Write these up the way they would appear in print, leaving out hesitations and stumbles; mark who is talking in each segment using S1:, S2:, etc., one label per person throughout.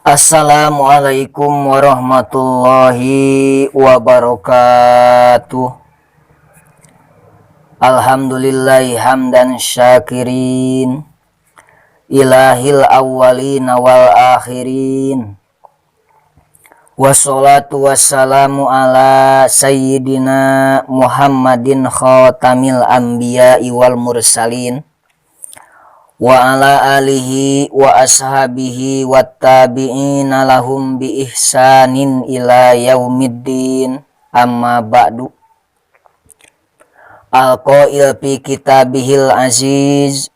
S1: Assalamualaikum warahmatullahi wabarakatuh. Alhamdulillahi hamdan syakirin, ilahil awwalina wal akhirin. Wassalatu wassalamu ala sayyidina Muhammadin khatamil anbiya'i wal mursalin, wa ala alihi wa ashabihi wattabi'ina lahum bi ihsanin ila yaumiddin, amma ba'du. Al-qail fi kitabihil aziz,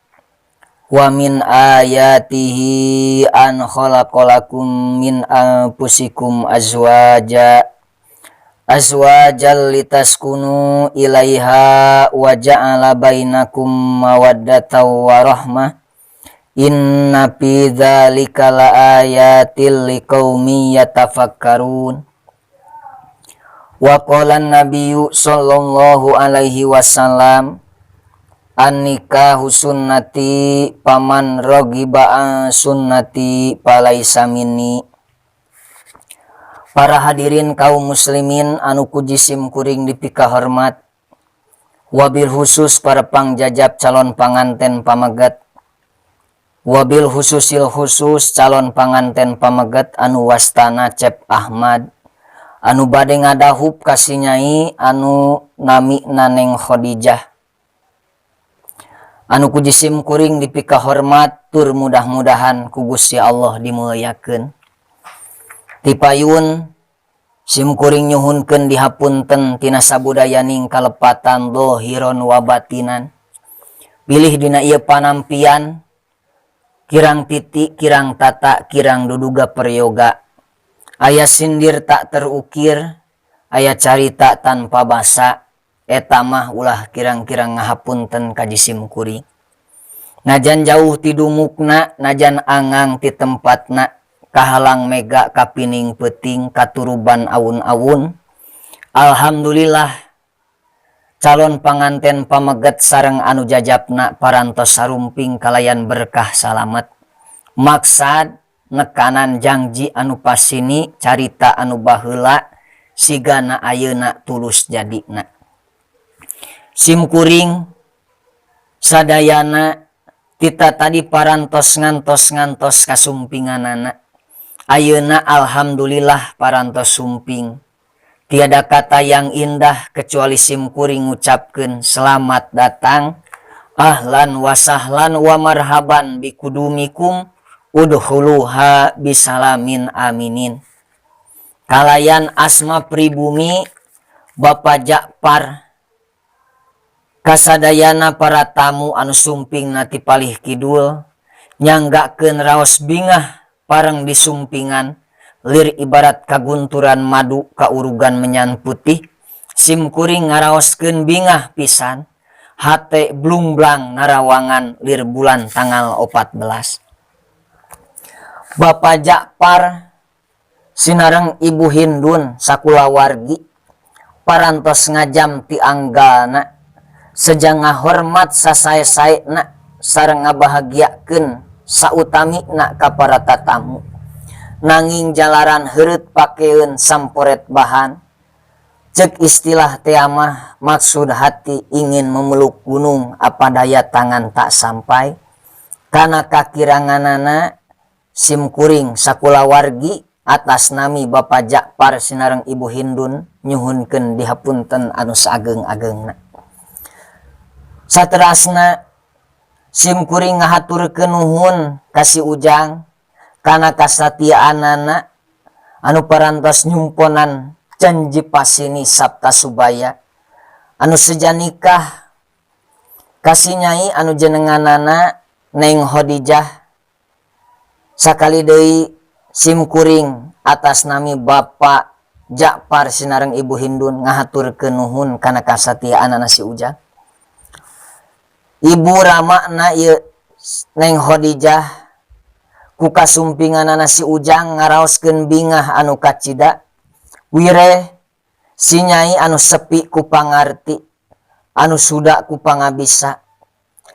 S1: wa min ayatihi an khalaqalakum min anfusikum azwajal litaskunu ilaiha wa ja'ala bainakum mawaddatan wa rahmah. Inna fi dzalika laayatil liqaumin yatafakkarun. Wa qala an-nabiyyu sallallahu alaihi wasallam, an-nikahu sunnati paman raghiba an sunnati falaisa minni. Para hadirin kaum muslimin anu kujisim kuring dipika hormat, wabil khusus para pangjajab calon panganten pamegat, wabil khususil khusus calon panganten pamegat anu wastana Cep Ahmad, anu bade ngadahub kasinyai anu nami Naneng Khadijah. Anu kujisim kuring dipika hormat tur mudah-mudahan ku Gusti Allah dimuliakeun. Tipayun sim kuring nyuhunkeun dihapunten tina sabudayaning kalepatan dohiron wa batinan. Pilih dina ieu panampian kirang titik, kirang tata, kirang duduga peryoga. Aya sindir tak terukir, aya carita tanpa basa. Eta mah ulah kirang-kirang ngahapunten ka jisim kuring. Najan jauh ti dumukna, najan angang ti tempatna, kahalang mega kapining peuting katuruban awun-awun. Alhamdulillah calon panganten pamegat sareng anu jajabna parantos sarumping kalayan berkah salamet. Maksad nekanan janji anu pasini, carita anu baheula sigana ayeuna tulus jadina. Sim kuring sadayana kita tadi parantos ngantos kasumpinganana. Ayeuna alhamdulillah parantos sumping. Tiada kata yang indah kecuali sim kuring ngucapkeun selamat datang, ahlan wa sahlan wa marhaban bikudumikum udkhuluha bisalamin aminin. Kalayan asma pribumi Bapak Jakpar, kasadayana para tamu anu sumping nati palih kidul, nyanggakeun raos bingah pareng disumpingan, lir ibarat kagunturan madu kaurugan menyan putih. Sim kuring ngaraoskeun bingah pisan, hate blumblang ngarawangan lir bulan tanggal 14. Bapak Jakpar sinareng Ibu Hindun sakulawargi parantos ngajam ti anggalna, sejang ngahormat sasae-saena sareng ngabahagiakeun sautamina ka para tatamu. Nanging jalaran heureut pakeun samporet bahan, cek istilah teh mah maksud hati ingin memeluk gunung apa daya tangan tak sampai. Kana kakiranganana sim kuring sakulawargi atas nami Bapak Jakpar sinareng Ibu Hindun nyuhunkeun dihapunten anu saageng-ageungna. Saterasna sim kuring ngahaturkeun nuhun ka si Ujang kana kasatiaanana anu parantos nyumponan janji pasini Sabta Subaya, anu seja nikah kasih nyai anu jenenganana Neng Khadijah. Sakali deui sim kuring atas nami Bapak Jakpar sinareng Ibu Hindun ngahaturkeun nuhun kana kasatiaanana si Ujang. Ibu ramana ieu Neng Khadijah ku kasumpinganana si Ujang ngaraoskeun bingah anu kacida, wire si nyai anu sepi ku pangarti, anu suda ku pangabisa.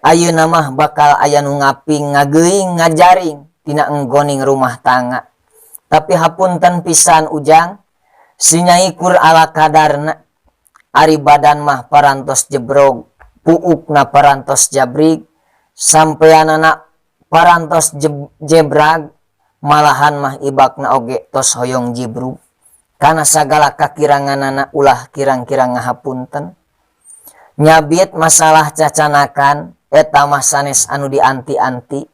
S1: Ayeuna mah bakal aya nu ngaping ngageuing ngajaring tina enggoning rumah tangga. tapi hapunten pisan ujang sinyai kur ala kadarna ari badan mah parantos jebrog puukna parantos jabrig sampeanana parantos jebrag malahan mah ibakna oge tos hoyong jibrug kana sagala kakiranganana ulah kirang-kirang ngahapunten nyabit masalah cacanakan eta mah sanes anu dianti-anti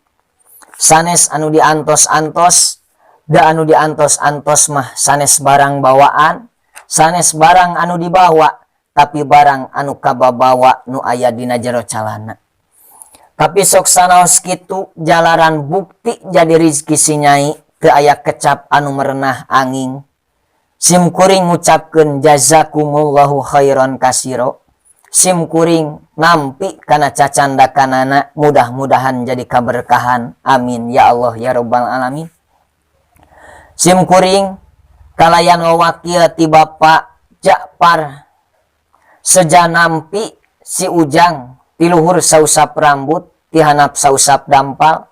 S1: sanes anu diantos-antos da anu diantos-antos mah sanes barang bawaan sanes barang anu dibawa tapi barang anu kababawa nu aya dina jero calana tapi sok sanaos kitu jalaran bukti jadi rizki si nyai teu aya kecap anu merenah angin sim kuring ngucapkeun jazakumullahu khairan kasiro sim kuring nampi kana cacandakanana mudah-mudahan jadi kaberkahan amin ya Allah ya rabbal alamin sim kuring kalayan wakil ti Bapak Jakpar sejanampi si ujang ti luhur sausap rambut ti hanap sausap dampal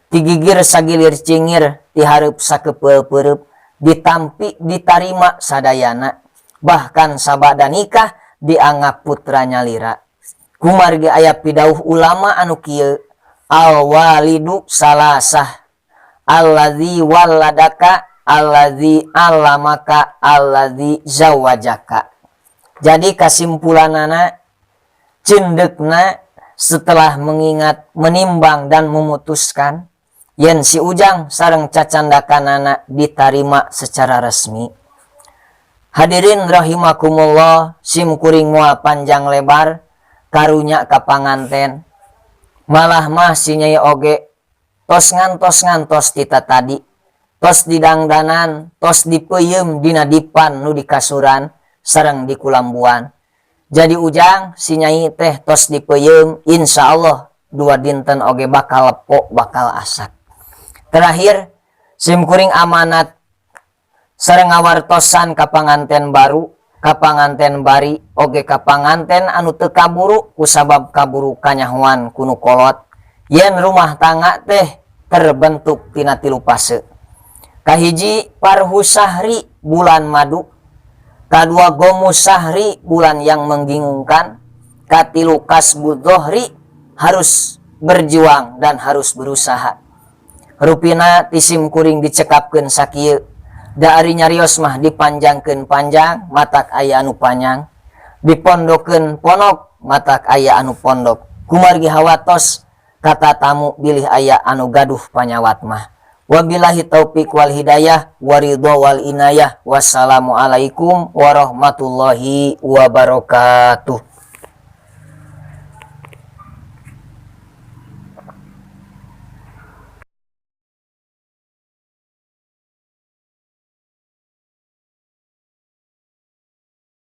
S1: ti gigir sagilir cingir ti hareup sakepeul-peurup ditampi ditarima sadayana bahkan sabada nikah dianggap putranya lira kumargi aya pidauh ulama anu kieu al walidu salasah alladzi waladaka alladzi allamaka alladzi zawajaka jadi kesimpulanana cendekna setelah mengingat menimbang dan memutuskan yen si ujang sareng cacandakanana ditarima secara resmi. Hadirin rahimakumullah, sim kuring moal panjang lebar karunya ka panganten malah mah si nyai oge tos ngantos tita tadi tos didangdanan tos dipeuyeum dina dipan nu dikasuran sareng dikulambuan jadi ujang si nyai teh tos dipeuyeum insyaallah dua dinten oge bakal lepo bakal asak. Terakhir sim kuring amanat sareng ngawartosan ka panganten baru ka panganten bari oge ka panganten anu teu kaburu kusabab kaburu kanyahoan kunu kolot yen rumah tangga teh terbentuk tina 3 fase. Kahiji parhu sahri bulan madu, kadua gomu sahri bulan yang menggingungkan, katilu kasbu dhohri harus berjuang dan harus berusaha. Rupina tisim kuring dicekapkeun sakieu da ari nyarios mah dipanjangkeun panjang matak aya anu panjang dipondokeun ponok matak aya anu pondok kumargi hawatos kata tamu bilih aya anu gaduh panyawat mah wabillahi taufik wal hidayah waridho wal inayah wassalamu alaikum warahmatullahi wabarakatuh.